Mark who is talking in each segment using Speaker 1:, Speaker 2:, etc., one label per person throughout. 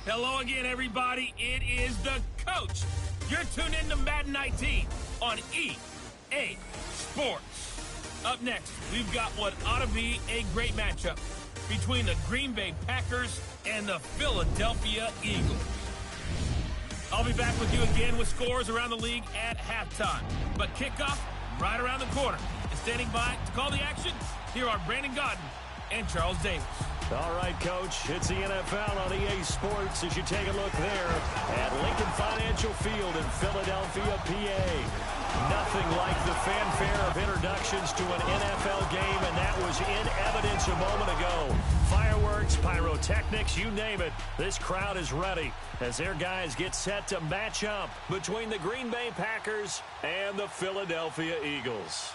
Speaker 1: Hello again, everybody. It is the coach. You're tuned in to Madden 19 on EA Sports. Up next, we've got what ought to be a great matchup between the Green Bay Packers and the Philadelphia Eagles. I'll be back with you again with scores around the league at halftime. But kickoff right around the corner. And standing by to call the action, here are Brandon Godden and Charles Davis.
Speaker 2: All right, Coach, it's the NFL on EA Sports as you take a look there at Lincoln Financial Field in Philadelphia, PA. Nothing like the fanfare of introductions to an NFL game, and that was in evidence a moment ago. Fireworks, pyrotechnics, you name it. This crowd is ready as their guys get set to match up between the Green Bay Packers and the Philadelphia Eagles.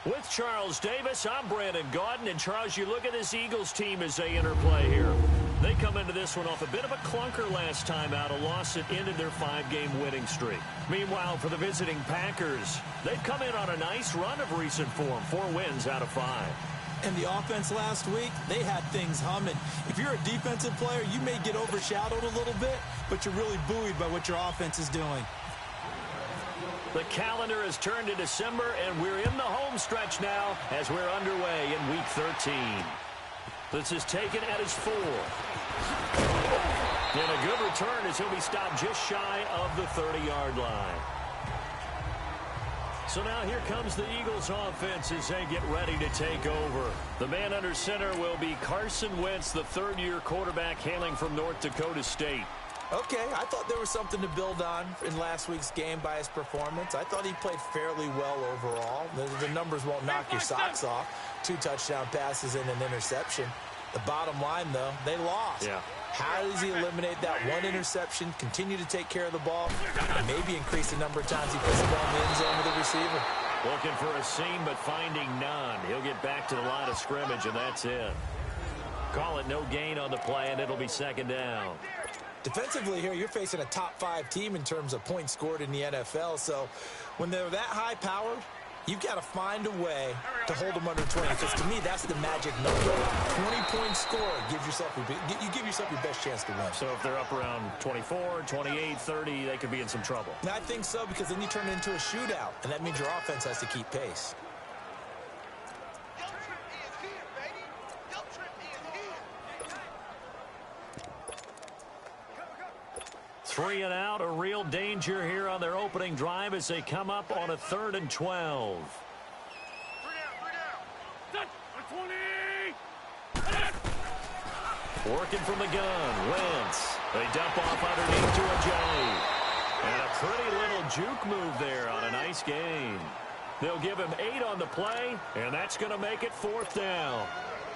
Speaker 2: With Charles Davis, I'm Brandon Godden. And, Charles, you look at this Eagles team as they interplay here. They come into this one off a bit of a clunker last time out, a loss that ended their 5-game winning streak. Meanwhile, for the visiting Packers, they've come in on a nice run of recent form, 4 wins out of 5.
Speaker 3: And the offense last week, they had things humming. If you're a defensive player, you may get overshadowed a little bit, but you're really buoyed by what your offense is doing.
Speaker 2: The calendar has turned to December, and we're in the home stretch now as we're underway in Week 13. This is taken at his 4. And a good return as he'll be stopped just shy of the 30-yard line. So now here comes the Eagles offense as they get ready to take over. The man under center will be Carson Wentz, the third-year quarterback hailing from North Dakota State.
Speaker 3: Okay, I thought there was something to build on in last week's game by his performance. I thought he played fairly well overall. The numbers won't knock your socks off. 2 touchdown passes and an interception. The bottom line, though, they lost.
Speaker 2: Yeah.
Speaker 3: How does he eliminate that 1 interception, continue to take care of the ball, and maybe increase the number of times he puts the ball in the end zone with the receiver?
Speaker 2: Looking for a seam, but finding none. He'll get back to the line of scrimmage, and that's it. Call it no gain on the play, and it'll be second down.
Speaker 3: Defensively here, you're facing a top 5 team in terms of points scored in the NFL. So when they're that high-powered, you've got to find a way to hold them under 20. Because to me, that's the magic number. 20-point score, you give yourself your best chance to win.
Speaker 2: So if they're up around 24, 28, 30, they could be in some trouble.
Speaker 3: And I think so, because then you turn it into a shootout, and that means your offense has to keep pace.
Speaker 2: 3 and out, a real danger here on their opening drive as they come up on a 3rd and 12. Working from the gun, Wentz. They dump off underneath to Ajayi. And a pretty little juke move there on a nice gain. They'll give him 8 on the play, and that's going to make it 4th down.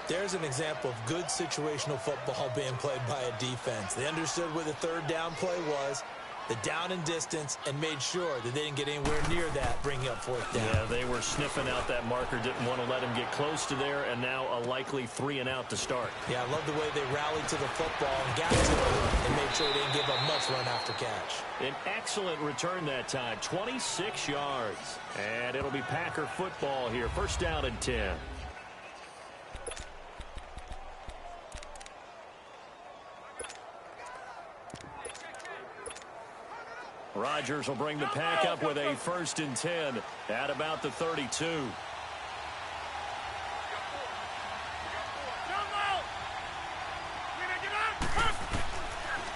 Speaker 3: There's an example of good situational football being played by a defense. They understood where the 3rd down play was, the down and distance, and made sure that they didn't get anywhere near that, bringing up 4th down.
Speaker 2: Yeah, they were sniffing out that marker, didn't want to let him get close to there, and now a likely 3 and out to start.
Speaker 3: Yeah, I love the way they rallied to the football and got to it and made sure they didn't give up much run after catch.
Speaker 2: An excellent return that time, 26 yards. And it'll be Packer football here, 1st down and 10. Rodgers will bring the pack up with a 1st and 10 at about the 32.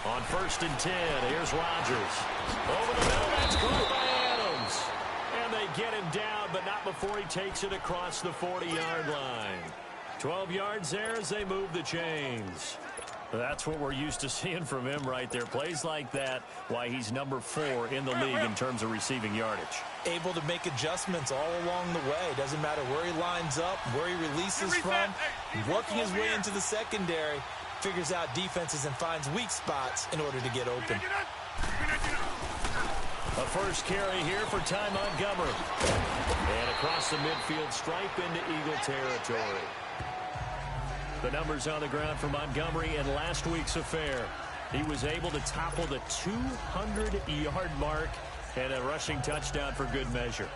Speaker 2: On 1st and 10, here's Rodgers. Over the middle, that's caught by Adams. And they get him down, but not before he takes it across the 40-yard line. 12 yards there as they move the chains. That's what we're used to seeing from him right there. Plays like that, why he's number 4 in the league in terms of receiving yardage.
Speaker 3: Able to make adjustments all along the way. Doesn't matter where he lines up, where he releases from. Working his way into the secondary, figures out defenses and finds weak spots in order to get open.
Speaker 2: A first carry here for Ty Montgomery. And across the midfield stripe into Eagle territory. The numbers on the ground for Montgomery in last week's affair. He was able to topple the 200-yard mark and a rushing touchdown for good measure.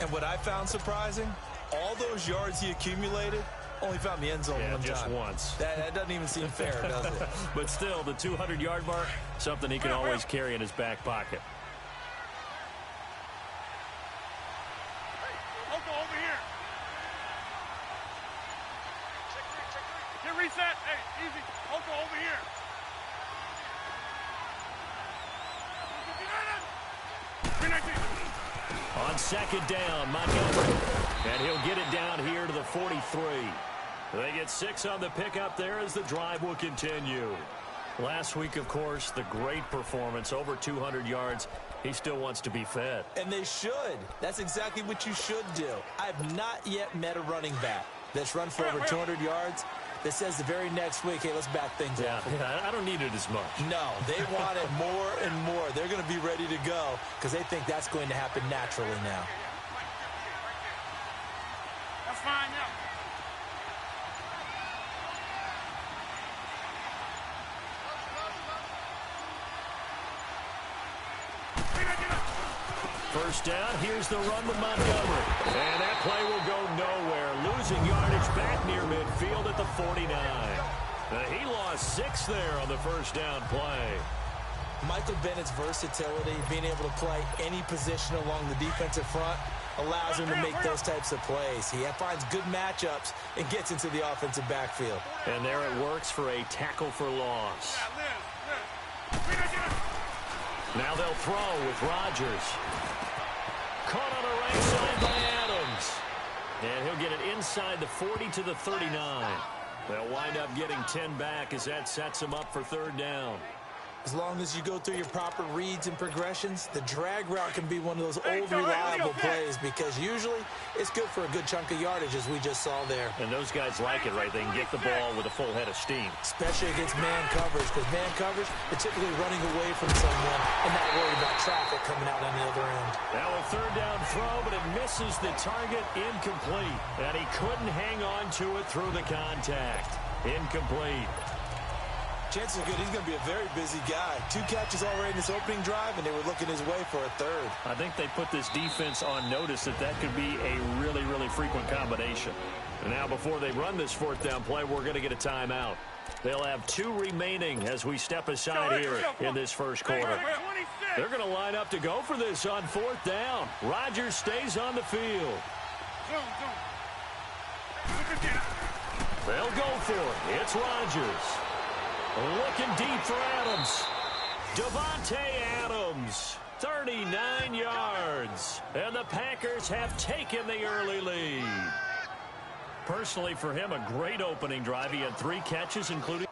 Speaker 3: And what I found surprising, all those yards he accumulated, Only found the end zone one
Speaker 2: just
Speaker 3: time.
Speaker 2: once.
Speaker 3: That doesn't even seem fair, does it?
Speaker 2: But still, the 200-yard mark, something he can always carry in his back pocket.
Speaker 4: Hey, over here. Get reset. Hey, easy. Over here.
Speaker 2: On second down, Montgomery. And he'll get it down here to the 43. They get 6 on the pickup there as the drive will continue. Last week, of course, the great performance, over 200 yards. He still wants to be fed.
Speaker 3: And they should. That's exactly what you should do. I've not yet met a running back that's run for over 200 yards that says the very next week, hey, let's back things off.
Speaker 2: Yeah, I don't need it as much.
Speaker 3: No, they want it more and more. They're going to be ready to go because they think that's going to happen naturally now.
Speaker 4: That's fine now.
Speaker 2: First down, here's the run to Montgomery. And that play will go nowhere. Losing yardage back near midfield at the 49. He lost 6 there on the first down play.
Speaker 3: Michael Bennett's versatility, being able to play any position along the defensive front, allows him to make those types of plays. He finds good matchups and gets into the offensive backfield.
Speaker 2: And there it works for a tackle for loss. Now they'll throw with Rodgers. Caught on the right side by Adams. And he'll get it inside the 40 to the 39. They'll wind up getting 10 back as that sets him up for third down.
Speaker 3: As long as you go through your proper reads and progressions, the drag route can be one of those old reliable plays because usually it's good for a good chunk of yardage, as we just saw there.
Speaker 2: And those guys like it, right? They can get the ball with a full head of steam.
Speaker 3: Especially against man coverage, because man coverage, they're typically running away from someone and not worried about traffic coming out on the other end.
Speaker 2: Now a third down throw, but it misses the target, incomplete. And he couldn't hang on to it through the contact. Incomplete.
Speaker 3: Chances are good he's going to be a very busy guy. 2 catches already in this opening drive, and they were looking his way for a third.
Speaker 2: I think they put this defense on notice that could be a really, really frequent combination. And now before they run this fourth down play, we're going to get a timeout. They'll have 2 remaining as we step aside here in this first quarter. They're going to line up to go for this on fourth down. Rodgers stays on the field. They'll go for it. It's Rodgers. Looking deep for Adams. Davante Adams, 39 yards. And the Packers have taken the early lead. Personally, for him, a great opening drive. He had 3 catches, including...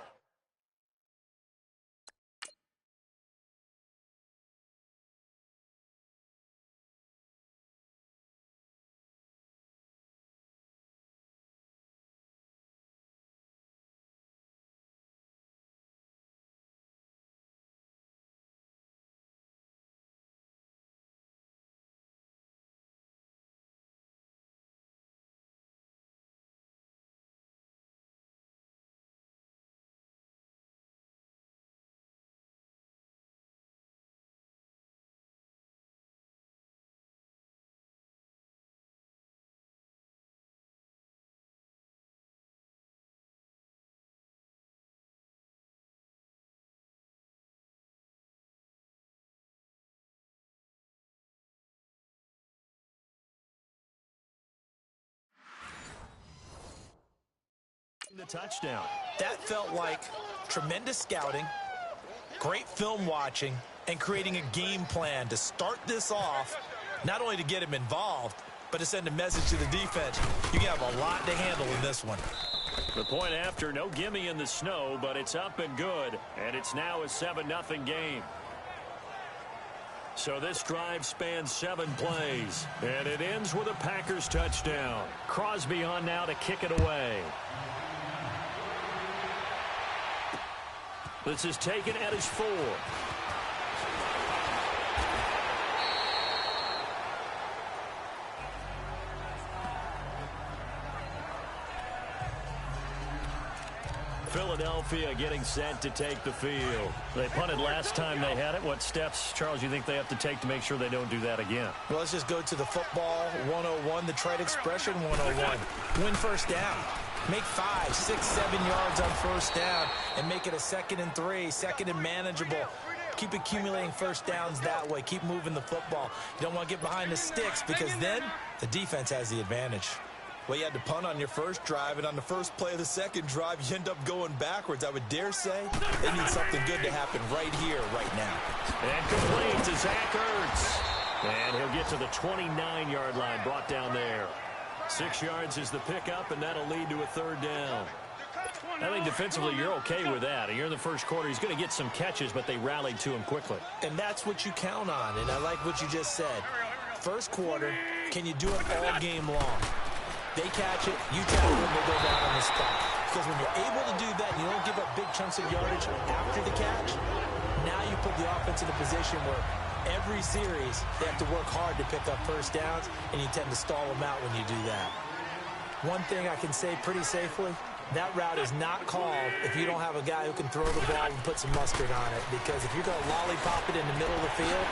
Speaker 2: The touchdown.
Speaker 3: That felt like tremendous scouting, great film watching, and creating a game plan to start this off, not only to get him involved, but to send a message to the defense. You can have a lot to handle in this one.
Speaker 2: The point after, no gimme in the snow, but it's up and good, and it's now a 7-0 game. So this drive spans 7 plays, and it ends with a Packers touchdown. Crosby on now to kick it away. This is taken at his 4. Philadelphia getting set to take the field. They punted last time they had it. What steps, Charles, you think they have to take to make sure they don't do that again?
Speaker 3: Well, let's just go to the football 101, the trite expression 101. Win first down. Make 5, 6, 7 yards on first down and make it a 2nd and 3, 2nd and manageable. Keep accumulating first downs that way. Keep moving the football. You don't want to get behind the sticks because then the defense has the advantage. Well, you had to punt on your first drive, and on the first play of the second drive, you end up going backwards. I would dare say they need something good to happen right here, right now.
Speaker 2: And complete to Zach Ertz. And he'll get to the 29-yard line, brought down there. 6 yards is the pickup, and that'll lead to a 3rd down. I think defensively you're okay with that. Here in the first quarter, he's going to get some catches, but they rallied to him quickly.
Speaker 3: And that's what you count on, and I like what you just said. First quarter, can you do it all game long? They catch it, you tackle them, they go down on the spot. Because when you're able to do that and you don't give up big chunks of yardage after the catch, now you put the offense in a position where every series they have to work hard to pick up first downs, and you tend to stall them out when you do that. One thing I can say pretty safely, that route is not called if you don't have a guy who can throw the ball and put some mustard on it. Because if you're going to lollipop it in the middle of the field,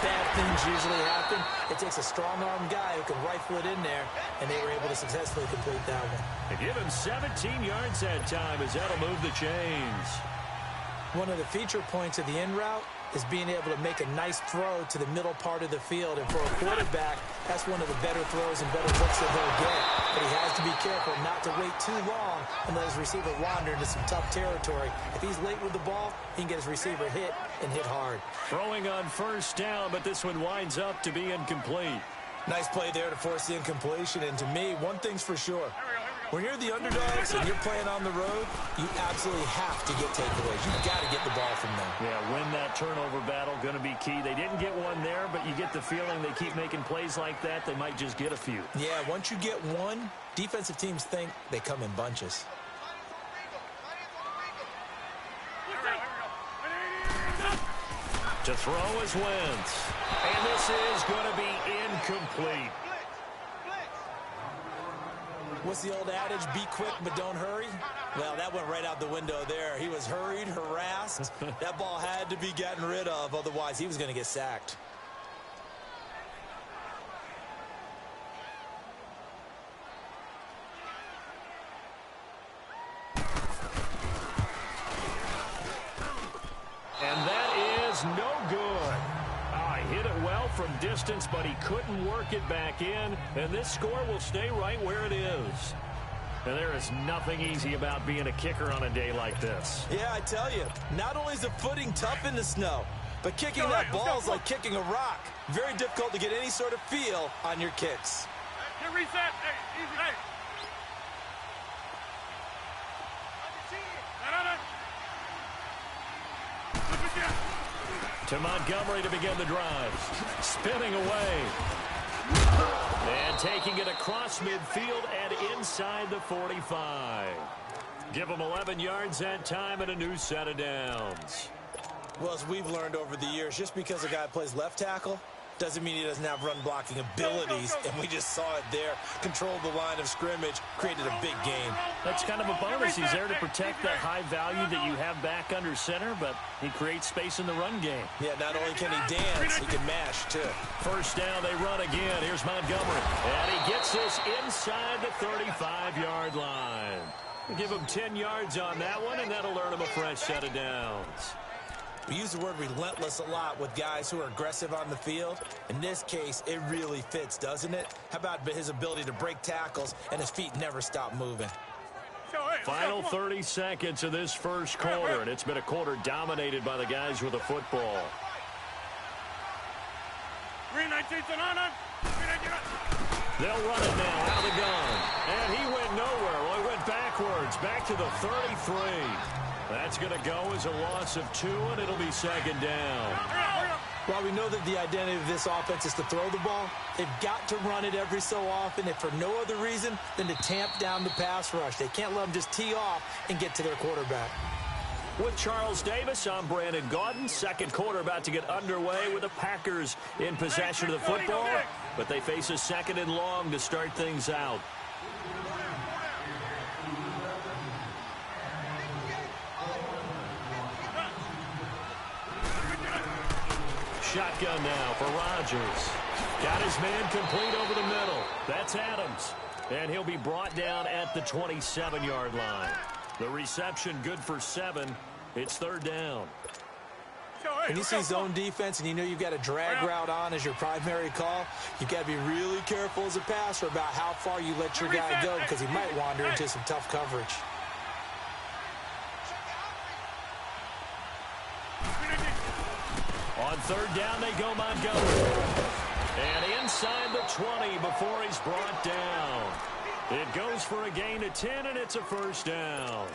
Speaker 3: bad things usually happen. It takes a strong-arm guy who can rifle it in there, and they were able to successfully complete that one.
Speaker 2: They give him 17 yards that time as that'll move the chains.
Speaker 3: One of the feature points of the in route is being able to make a nice throw to the middle part of the field. And for a quarterback, that's one of the better throws and better looks that he'll get. But he has to be careful not to wait too long and let his receiver wander into some tough territory. If he's late with the ball, he can get his receiver hit and hit hard.
Speaker 2: Throwing on first down, but this one winds up to be incomplete.
Speaker 3: Nice play there to force the incompletion. And to me, one thing's for sure. When you're the underdogs and you're playing on the road, you absolutely have to get takeaways. You've got to get the ball from them.
Speaker 2: Yeah, win that turnover battle, going to be key. They didn't get one there, but you get the feeling they keep making plays like that, they might just get a few.
Speaker 3: Yeah, once you get one, defensive teams think they come in bunches.
Speaker 2: To throw is Wentz. And this is going to be incomplete.
Speaker 3: What's the old adage? Be quick, but don't hurry? Well, that went right out the window there. He was hurried, harassed. That ball had to be gotten rid of, otherwise he was going to get sacked.
Speaker 2: And that is no good. Hit it well from distance, but he couldn't work it back in, and this score will stay right where it is. And there is nothing easy about being a kicker on a day like this.
Speaker 3: Yeah, I tell you, not only is the footing tough in the snow, but kicking that ball is like kicking a rock. Very difficult to get any sort of feel on your kicks.
Speaker 4: Get reset. Hey, easy. Hey.
Speaker 2: To Montgomery to begin the drive. Spinning away. And taking it across midfield and inside the 45. Give him 11 yards that time and a new set of downs.
Speaker 3: Well, as we've learned over the years, just because a guy plays left tackle doesn't mean he doesn't have run blocking abilities, and we just saw it there. Controlled the line of scrimmage, created a big game.
Speaker 2: That's kind of a bonus. He's there to protect that high value that you have back under center, but he creates space in the run game.
Speaker 3: Yeah, not only can he dance, he can mash, too.
Speaker 2: First down, they run again. Here's Montgomery, and he gets this inside the 35-yard line. We'll give him 10 yards on that one, and that'll earn him a fresh set of downs.
Speaker 3: We use the word relentless a lot with guys who are aggressive on the field. In this case, it really fits, doesn't it? How about his ability to break tackles and his feet never stop moving?
Speaker 2: Final 30 seconds of this first quarter, and it's been a quarter dominated by the guys with the football. They'll run it now out of the gun. And he went nowhere. Well, he went backwards, back to the 33. That's going to go as a loss of 2, and it'll be second down.
Speaker 3: While we know that the identity of this offense is to throw the ball, they've got to run it every so often, if for no other reason than to tamp down the pass rush. They can't let them just tee off and get to their quarterback.
Speaker 2: With Charles Davis, I'm Brandon Gaudin. Second quarter about to get underway with the Packers in possession of the football, but they face a second and long to start things out.
Speaker 3: Shotgun now for Rodgers. Got his man complete over the middle. That's Adams.
Speaker 2: And he'll be brought down at the 27-yard line. The reception good for 7. It's 3rd down.
Speaker 3: When you see zone defense and you know you've got a drag route on as your primary call, you've got to be really careful as a passer about how far you let your guy go because he might wander into some tough coverage.
Speaker 2: On 3rd down, they go Montgomery. And inside the 20 before he's brought down. It goes for a gain of 10, and it's a 1st down.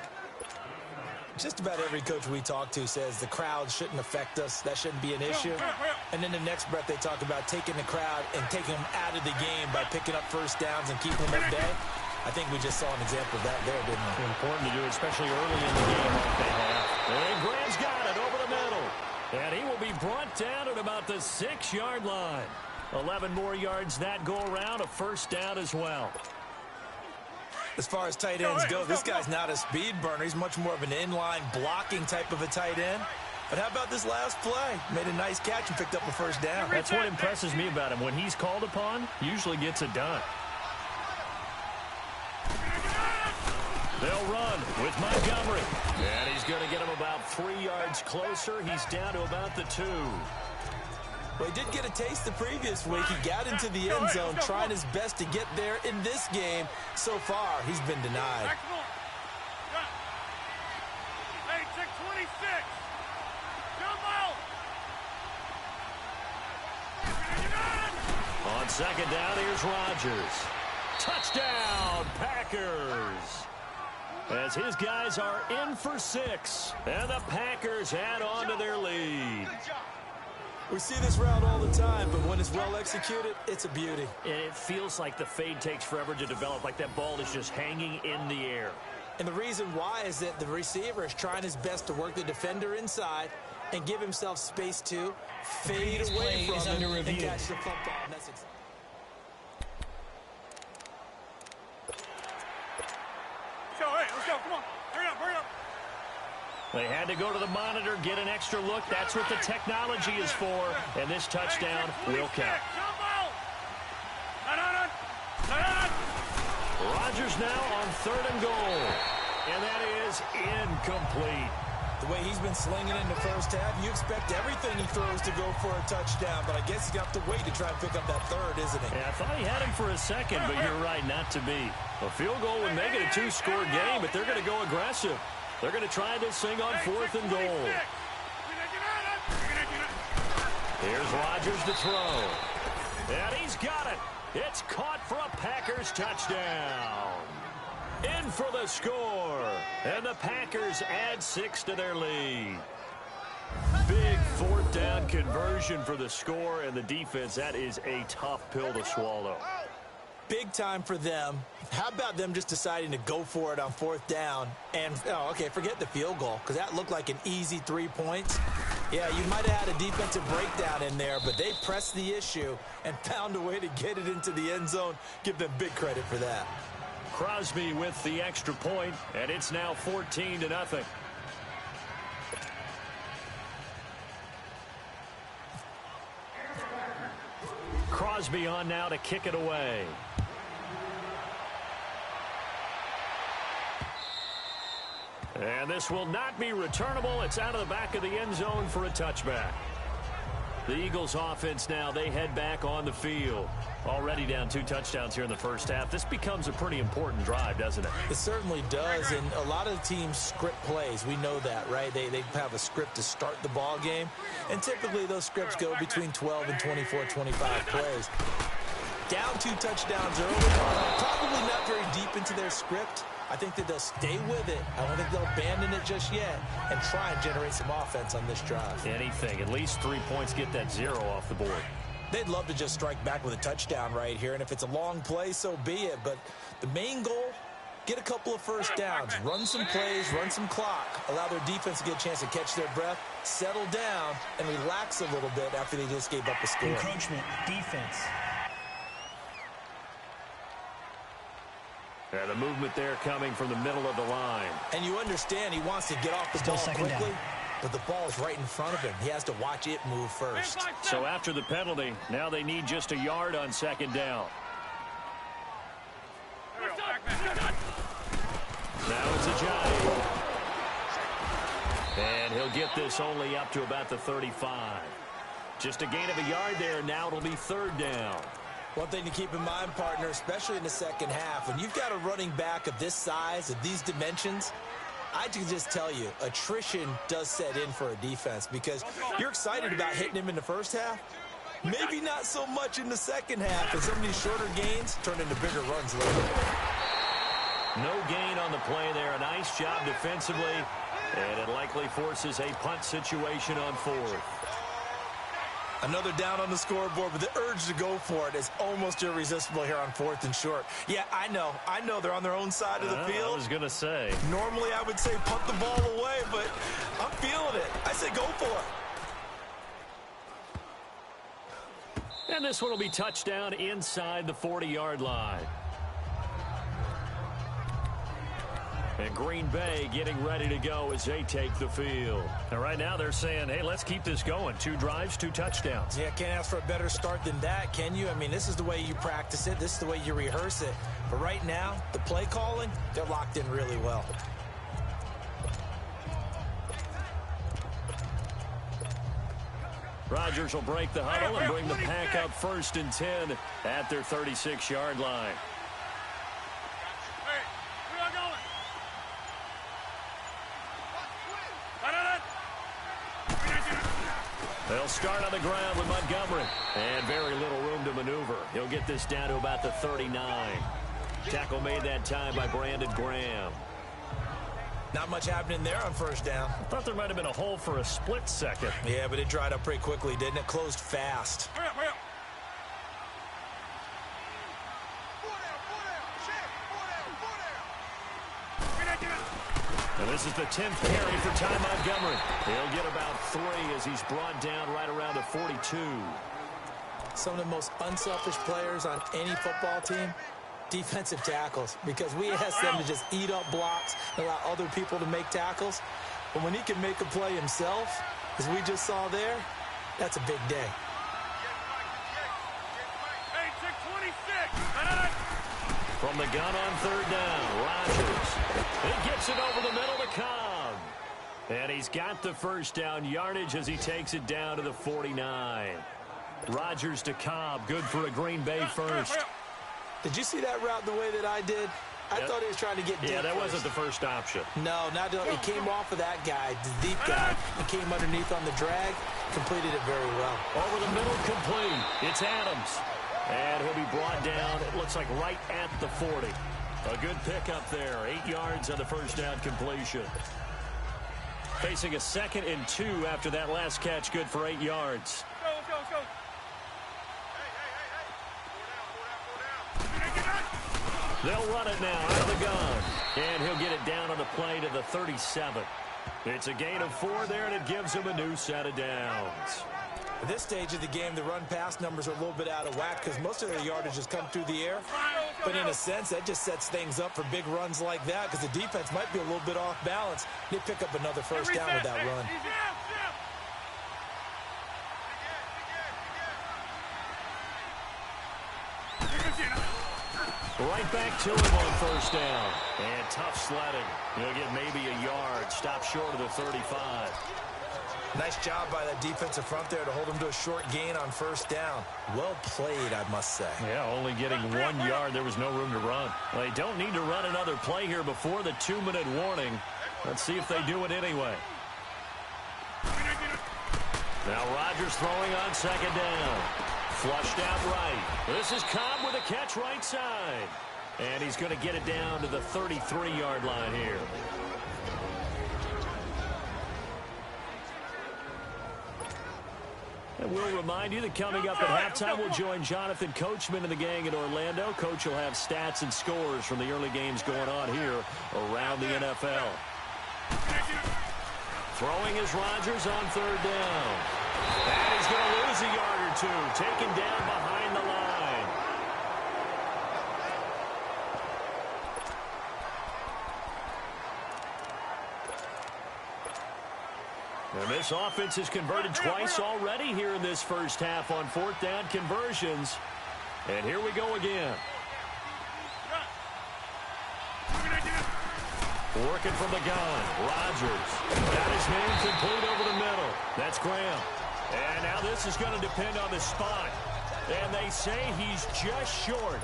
Speaker 3: Just about every coach we talk to says the crowd shouldn't affect us. That shouldn't be an issue. And then the next breath they talk about taking the crowd and taking them out of the game by picking up 1st downs and keeping them at bay. I think we just saw an example of that there, didn't we?
Speaker 2: Important to do, especially early in the game like they have. And Graham's got it over the middle. And he will be brought down at about the 6-yard line. 11 more yards that go around, a 1st down as well.
Speaker 3: As far as tight ends go, this guy's not a speed burner. He's much more of an inline blocking type of a tight end. But how about this last play? Made a nice catch and picked up a 1st down.
Speaker 2: That's what impresses me about him. When he's called upon, usually gets it done. They'll run with Montgomery. And he's going to get him about 3 yards closer. He's down to about the 2.
Speaker 3: Well, he did get a taste the previous week. He got into the end zone trying his best to get there in this game. So far, he's been denied.
Speaker 4: Hey, check 26. Jump out.
Speaker 2: On 2nd down, here's Rodgers. Touchdown, Packers. As his guys are in for 6. And the Packers add on to their lead.
Speaker 3: We see this route all the time, but when it's well executed, it's a beauty.
Speaker 2: And it feels like the fade takes forever to develop, like that ball is just hanging in the air.
Speaker 3: And the reason why is that the receiver is trying his best to work the defender inside and give himself space to fade away from him and catch the football. And that's
Speaker 4: Let's go, come on. Hurry up.
Speaker 2: They had to go to the monitor, get an extra look. That's what the technology is for. And this touchdown will count. Rodgers now on 3rd and goal. And that is incomplete.
Speaker 3: the way he's been slinging in the first half, you expect everything he throws to go for a touchdown, but I guess he's got to wait to try and pick up that 3rd, isn't he?
Speaker 2: Yeah, I thought he had him for a second, but you're right, not to be. A field goal would make it a 2-score game, but they're going to go aggressive. They're going to try this thing on 4th and goal. Here's Rodgers to throw. And he's got it. It's caught for a Packers touchdown. In for the score. And the Packers add 6 to their lead. Big 4th down conversion for the score, and the defense, that is a tough pill to swallow.
Speaker 3: Big time for them. How about them just deciding to go for it on 4th down? And, forget the field goal, because that looked like an easy 3 points. Yeah, you might have had a defensive breakdown in there, but they pressed the issue and found a way to get it into the end zone. Give them big credit for that.
Speaker 2: Crosby with the extra point, and it's now 14-0. Crosby on now to kick it away. And this will not be returnable. It's out of the back of the end zone for a touchback. The Eagles offense now, they head back on the field. Already down 2 touchdowns here in the first half. This becomes a pretty important drive, doesn't it?
Speaker 3: It certainly does, and a lot of teams script plays. We know that, right? They have a script to start the ball game, and typically those scripts go between 12 and 24, 25 plays. Down 2 touchdowns early, probably not very deep into their script. I think that they'll stay with it. I don't think they'll abandon it just yet and try and generate some offense on this drive.
Speaker 2: Anything. At least 3 points, get that 0 off the board.
Speaker 3: They'd love to just strike back with a touchdown right here, and if it's a long play, so be it. But the main goal, get a couple of first downs, run some plays, run some clock, allow their defense to get a chance to catch their breath, settle down, and relax a little bit after they just gave up a score.
Speaker 5: Encroachment, defense.
Speaker 2: Yeah, the movement there coming from the middle of the line.
Speaker 3: And you understand he wants to get off the ball quickly, but the ball is right in front of him. He has to watch it move first.
Speaker 2: So after the penalty, now they need just a yard on 2nd down. Now it's a giant. And he'll get this only up to about the 35. Just a gain of a yard there. Now it'll be third down.
Speaker 3: One thing to keep in mind, partner, especially in the second half, when you've got a running back of this size, of these dimensions, I can just tell you, attrition does set in for a defense because you're excited about hitting him in the first half. Maybe not so much in the second half, and some of these shorter gains turn into bigger runs later.
Speaker 2: No gain on the play there. A nice job defensively, and it likely forces a punt situation on fourth.
Speaker 3: Another down on the scoreboard, but the urge to go for it is almost irresistible here on fourth and short. Yeah, I know they're on their own side of the field.
Speaker 2: I was going to say.
Speaker 3: Normally I would say punt the ball away, but I'm feeling it. I say go for it.
Speaker 2: And this one will be touchdown inside the 40-yard line. And Green Bay getting ready to go as they take the field. And right now they're saying, hey, let's keep this going. 2 drives, 2 touchdowns.
Speaker 3: Yeah, can't ask for a better start than that, can you? I mean, this is the way you practice it. This is the way you rehearse it. But right now, the play calling, they're locked in really well.
Speaker 2: Rodgers will break the huddle and bring the pack up 1st and 10 at their 36-yard line. They'll start on the ground with Montgomery. And very little room to maneuver. He'll get this down to about the 39. Tackle made that time by Brandon Graham.
Speaker 3: Not much happening there on first down.
Speaker 2: I thought there might have been a hole for a split second.
Speaker 3: Yeah, but it dried up pretty quickly, didn't it? Closed fast.
Speaker 4: Hurry up, hurry up.
Speaker 2: And this is the 10th carry for Ty Montgomery. He'll get about 3 as he's brought down right around the 42.
Speaker 3: Some of the most unselfish players on any football team, defensive tackles, because we ask them to just eat up blocks and allow other people to make tackles. But when he can make a play himself, as we just saw there, that's a big day.
Speaker 4: Hey, check 26.
Speaker 2: From the gun on third down, Rodgers. He gets it over the middle to Cobb. And he's got the first down yardage as he takes it down to the 49. Rodgers to Cobb, good for a Green Bay first.
Speaker 3: Did you see that route the way that I did? I thought he was trying to get deep.
Speaker 2: Yeah, that
Speaker 3: first.
Speaker 2: wasn't the first option.
Speaker 3: No, not he came off of that guy, the deep guy. He came underneath on the drag, completed it very well.
Speaker 2: Over the middle, complete. It's Adams. And he'll be brought down, it looks like right at the 40. A good pickup there. 8 yards on the first down completion. Facing a 2nd and 2 after that last catch, good for 8 yards.
Speaker 4: Let's go, let's go, let's go.
Speaker 2: They'll run it now out of the gun. And he'll get it down on the play to the 37. It's a gain of 4 there, and it gives him a new set of downs.
Speaker 3: At this stage of the game, the run-pass numbers are a little bit out of whack because most of their yardage has come through the air. But in a sense, that just sets things up for big runs like that because the defense might be a little bit off balance. They pick up another first down with that run.
Speaker 2: Right back to him on first down. And tough sledding. He'll get maybe a yard. Stop short of the 35.
Speaker 3: Nice job by that defensive front there to hold him to a short gain on first down. Well played, I must say.
Speaker 2: Yeah, only getting 1 yard. There was no room to run. Well, they don't need to run another play here before the 2-minute warning. Let's see if they do it anyway. Now Rodgers throwing on second down. Flushed out right. This is Cobb with a catch right side. And he's going to get it down to the 33-yard line here. And we'll remind you that coming up at halftime, we'll join Jonathan Coachman and the gang in Orlando. Coach will have stats and scores from the early games going on here around the NFL. Throwing is Rodgers on third down. And he's going to lose a yard or 2, taken down behind the line. And this offense has converted twice already here in this first half on fourth down conversions. And here we go again. Working from the gun. Rodgers. Got his man complete over the middle. That's Graham. And now this is going to depend on the spot. And they say he's just short.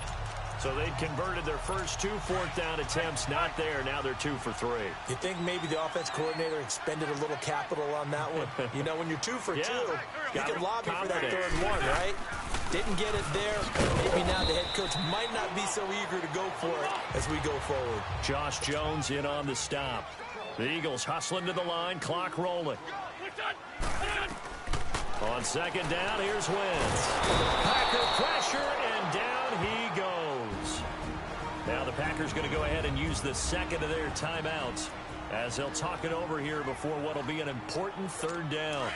Speaker 2: So they'd converted their first 2 fourth-down attempts. Not there. Now they're 2 for 3.
Speaker 3: You think maybe the offense coordinator expended a little capital on that one? You know, when you're 2 for 2, you can lobby for that third one, right? Didn't get it there. Maybe now the head coach might not be so eager to go for it as we go forward.
Speaker 2: Josh Jones in on the stop. The Eagles hustling to the line, clock rolling. On second down, here's Wentz. Packer pressure, and down he goes. Now the Packers going to go ahead and use the second of their timeouts as they'll talk it over here before what will be an important third down.